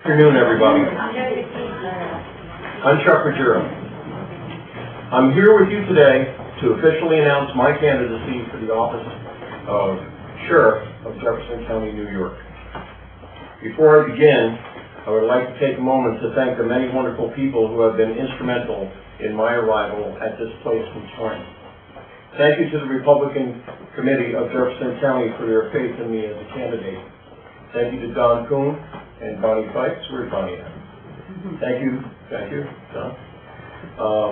Good afternoon, everybody. I'm Chuck Ruggiero. I'm here with you today to officially announce my candidacy for the office of Sheriff of Jefferson County, New York. Before I begin, I would like to take a moment to thank the many wonderful people who have been instrumental in my arrival at this place and time. Thank you to the Republican Committee of Jefferson County for their faith in me as a candidate. Thank you to Don Kuhn and Bonnie Fikes. Where's Bonnie at? Thank you, Don,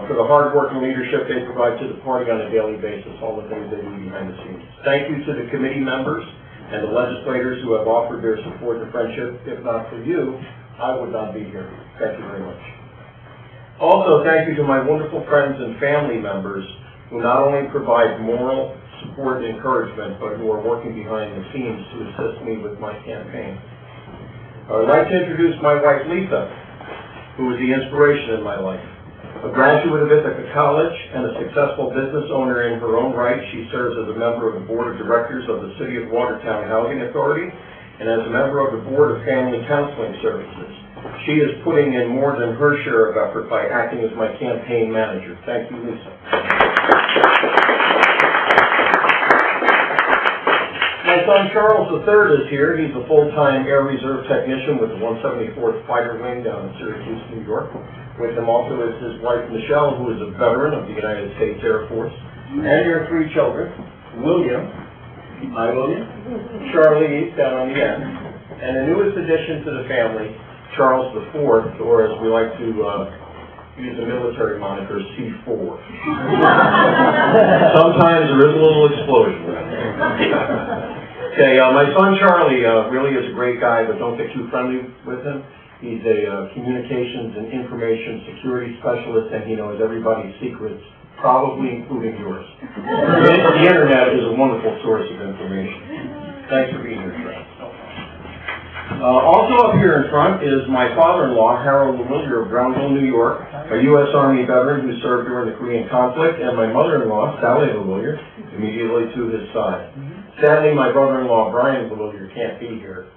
for the hard-working leadership they provide to the party on a daily basis, all the things they do behind the scenes. Thank you to the committee members and the legislators who have offered their support and friendship. If not for you, I would not be here. Thank you very much. Also, thank you to my wonderful friends and family members who not only provide moral support and encouragement, but who are working behind the scenes to assist me with my campaign. I would like to introduce my wife, Lisa, who is the inspiration in my life. A graduate of Ithaca College and a successful business owner in her own right, she serves as a member of the Board of Directors of the City of Watertown Housing Authority and as a member of the Board of Family Counseling Services. She is putting in more than her share of effort by acting as my campaign manager. Thank you, Lisa. My son Charles III is here. He's a full-time Air Reserve technician with the 174th Fighter Wing down in Syracuse, New York. With him also is his wife Michelle, who is a veteran of the United States Air Force. And their three children, William, hi William, Charlie down on the end, and the newest addition to the family, Charles IV, or as we like to use the military moniker, C4. Sometimes there is a little explosion around there. Okay, my son Charlie really is a great guy, but don't get too friendly with him. He's a communications and information security specialist, and he knows everybody's secrets, probably including yours. The internet is a wonderful source of information. Thanks for being here, friends. Also up here in front is my father-in-law, Harold LeWillier of Brownville, New York, a U.S. Army veteran who served during the Korean conflict, and my mother-in-law, Sally LeWillier, immediately to his side. Sadly, my brother-in-law, Brian LeWillier, can't be here.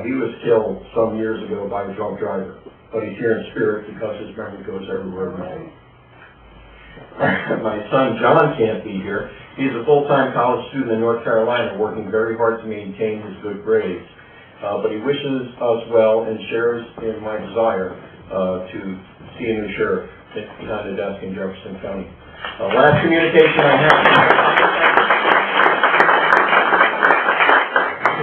He was killed some years ago by a drunk driver, but he's here in spirit because his memory goes everywhere with him. My son, John, can't be here. He's a full-time college student in North Carolina, working very hard to maintain his good grades. But he wishes us well and shares in my desire to see a new sheriff behind the desk in Jefferson County. Last communication I have.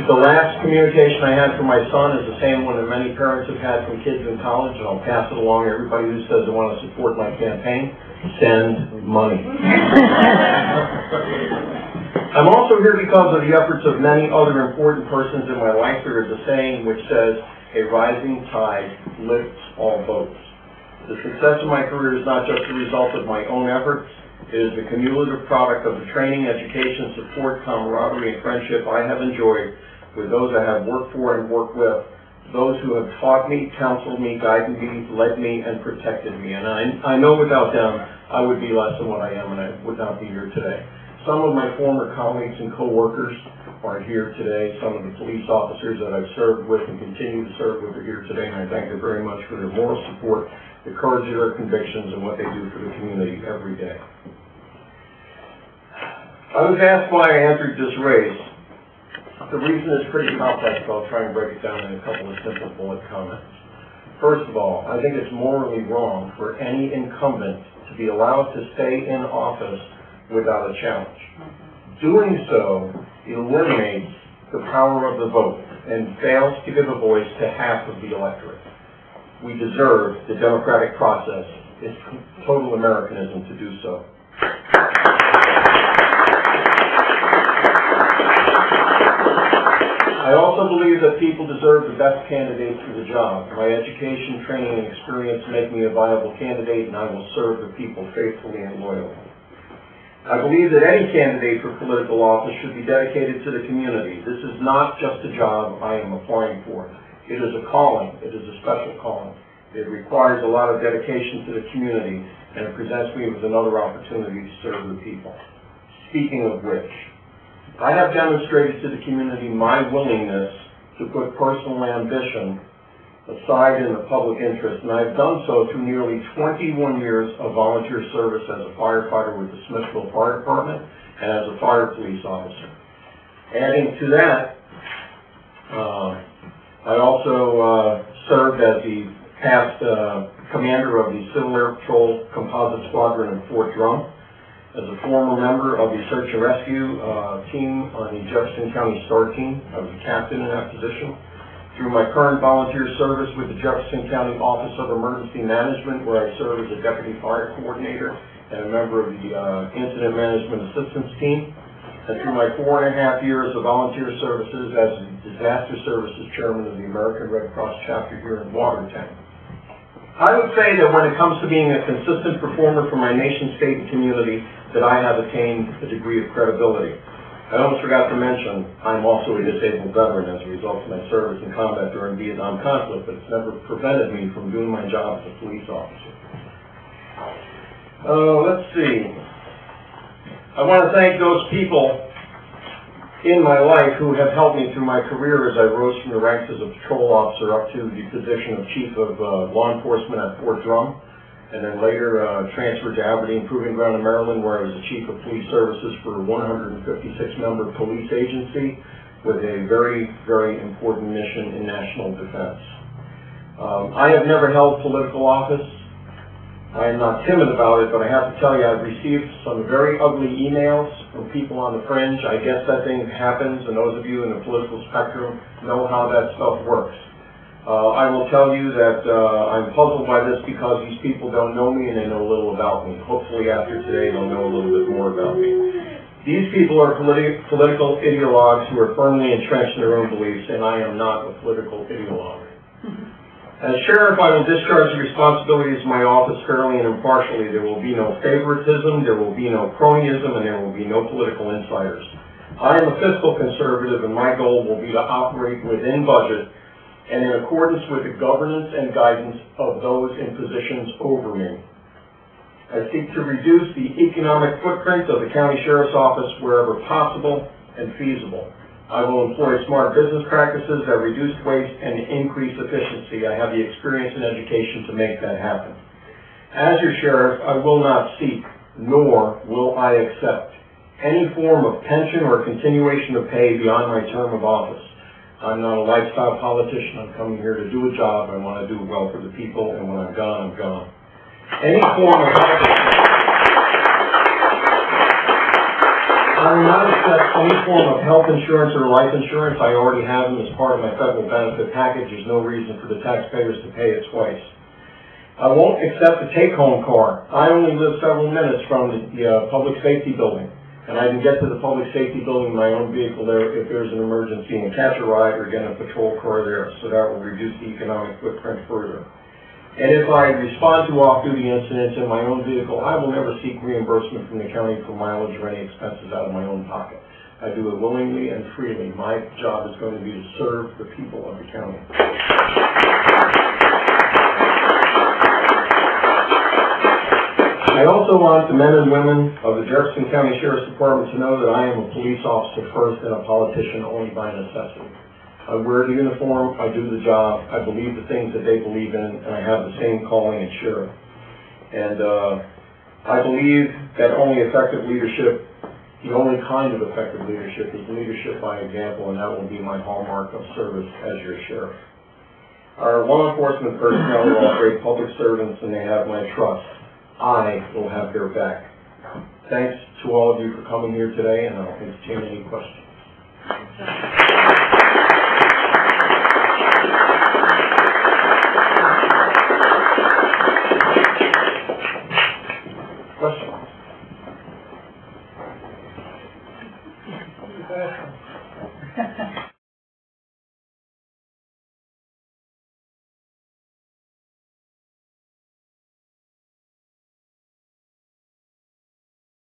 The last communication I had from my son is the same one that many parents have had from kids in college, and I'll pass it along to everybody who says they want to support my campaign. Send money. I'm also here because of the efforts of many other important persons in my life. There is a saying which says, a rising tide lifts all boats. The success of my career is not just the result of my own efforts. It is the cumulative product of the training, education, support, camaraderie, and friendship I have enjoyed with those I have worked for and worked with, those who have taught me, counseled me, guided me, led me, and protected me. And I know without them, I would be less than what I am, and I would not be here today. Some of my former colleagues and co-workers are here today. Some of the police officers that I've served with and continue to serve with are here today, and I thank them very much for their moral support, the courage of their convictions, and what they do for the community every day. I was asked why I entered this race. The reason is pretty complex, but I'll try and break it down in a couple of simple bullet comments. First of all, I think it's morally wrong for any incumbent to be allowed to stay in office without a challenge. Doing so eliminates the power of the vote and fails to give a voice to half of the electorate. We deserve the democratic process. It's total Americanism to do so. I also believe that people deserve the best candidate for the job. My education, training, and experience make me a viable candidate, and I will serve the people faithfully and loyally. I believe that any candidate for political office should be dedicated to the community. This is not just a job I am applying for. It is a calling. It is a special calling. It requires a lot of dedication to the community, and it presents me with another opportunity to serve the people. Speaking of which, I have demonstrated to the community my willingness to put personal ambition aside in the public interest, and I've done so through nearly 21 years of volunteer service as a firefighter with the Smithville Fire Department and as a fire police officer. Adding to that, I also served as the past commander of the Civil Air Patrol Composite Squadron in Fort Drum, as a former member of the Search and Rescue team on the Jefferson County STAR team. I was a captain in that position. Through my current volunteer service with the Jefferson County Office of Emergency Management, where I serve as a deputy fire coordinator and a member of the Incident Management Assistance team. And through my 4.5 years of volunteer services as the Disaster Services Chairman of the American Red Cross chapter here in Watertown. I would say that when it comes to being a consistent performer for my nation, state, and community, that I have attained a degree of credibility. I almost forgot to mention, I'm also a disabled veteran as a result of my service in combat during Vietnam conflict, but it's never prevented me from doing my job as a police officer. Let's see. I want to thank those people in my life who have helped me through my career as I rose from the ranks as a patrol officer up to the position of Chief of Law Enforcement at Fort Drum, and then later transferred to Aberdeen Proving Ground in Maryland, where I was the Chief of Police Services for a 156-member police agency with a very, very important mission in national defense. I have never held political office. I am not timid about it, but I have to tell you, I've received some very ugly emails from people on the fringe. I guess that thing happens, and those of you in the political spectrum know how that stuff works. I will tell you that I'm puzzled by this because these people don't know me and they know little about me. Hopefully after today they'll know a little bit more about me. These people are political ideologues who are firmly entrenched in their own beliefs, and I am not a political ideologue. As sheriff, I will discharge the responsibilities of my office fairly and impartially. There will be no favoritism, there will be no cronyism, and there will be no political insiders. I am a fiscal conservative, and my goal will be to operate within budget and in accordance with the governance and guidance of those in positions over me. I seek to reduce the economic footprint of the county sheriff's office wherever possible and feasible. I will employ smart business practices that reduce waste and increase efficiency. I have the experience and education to make that happen. As your sheriff, I will not seek, nor will I accept, any form of pension or continuation of pay beyond my term of office. I'm not a lifestyle politician. I'm coming here to do a job. I want to do well for the people, and when I'm gone, I'm gone. Any form of I will not accept any form of health insurance or life insurance. I already have them as part of my federal benefit package. There's no reason for the taxpayers to pay it twice. I won't accept a take-home car. I only live several minutes from the public safety building, and I can get to the public safety building in my own vehicle there if there's an emergency and catch a ride or get a patrol car there, so that will reduce the economic footprint further. And if I respond to off-duty incidents in my own vehicle, I will never seek reimbursement from the county for mileage or any expenses out of my own pocket. I do it willingly and freely. My job is going to be to serve the people of the county. I also want the men and women of the Jefferson County Sheriff's Department to know that I am a police officer first and a politician only by necessity. I wear the uniform, I do the job, I believe the things that they believe in, and I have the same calling as sheriff. And I believe that only effective leadership, the only kind of effective leadership, is leadership by example, and that will be my hallmark of service as your sheriff. Our law enforcement personnel are all great public servants, and they have my trust. I will have their back. Thanks to all of you for coming here today, and I'll entertain any questions.